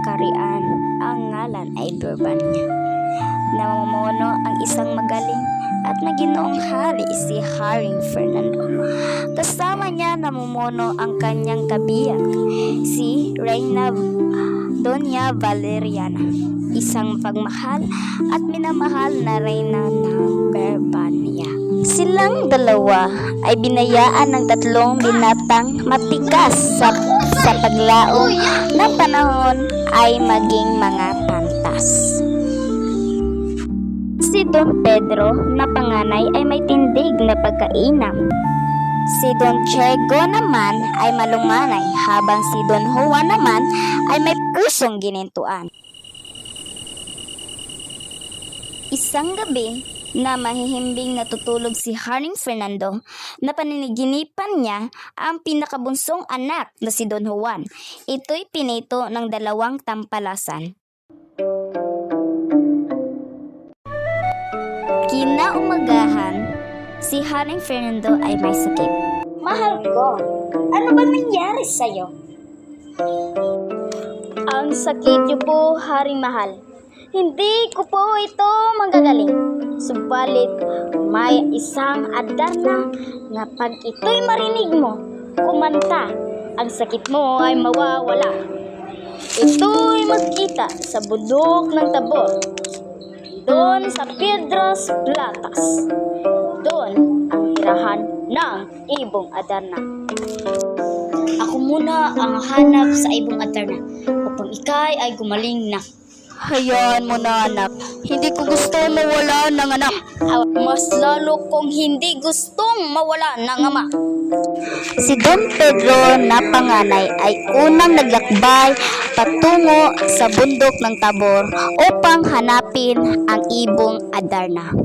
karian. Ang ngalan ay Birbania. Namumuno ang isang magaling at maginoong hari si Haring Fernando. Kasama niya namumuno ang kanyang kabiyak, si Reina Doña Valeriana, isang pagmahal at minamahal na reyna ng Birbania. Silang dalawa ay binayaan ng tatlong binatang matikas sa paglaong ng panahon ay maging mga pantas. Si Don Pedro na panganay ay may tindig na pagkainam. Si Don Diego naman ay malumanay, habang si Don Juan naman ay may pusong ginintuan. Isang gabi na mahihimbing natutulog si Haring Fernando, na paniniginipan niya ang pinakabunsong anak na si Don Juan. Ito'y pinito ng dalawang tampalasan. Kinaumagahan, si Haring Fernando ay may sakit. Mahal ko, ano ba nangyari sa'yo? Ang sakit niyo po, Haring Mahal. Hindi ko po ito manggagaling. Subalit, may isang Adarna na pag ito'y marinig mo, kumanta, ang sakit mo ay mawawala. Ito'y magkita sa bundok ng Tabor, doon sa Piedras Platas. Doon ang tirahan ng Ibong Adarna. Ako muna ang hanap sa Ibong Adarna upang ikay ay gumaling na. Hayaan mo na, anak. Hindi ko gusto mawala ng anak. Mas lalo kong hindi gustong mawala ng ama. Si Don Pedro na panganay ay unang naglakbay patungo sa bundok ng Tabor upang hanapin ang Ibong Adarna.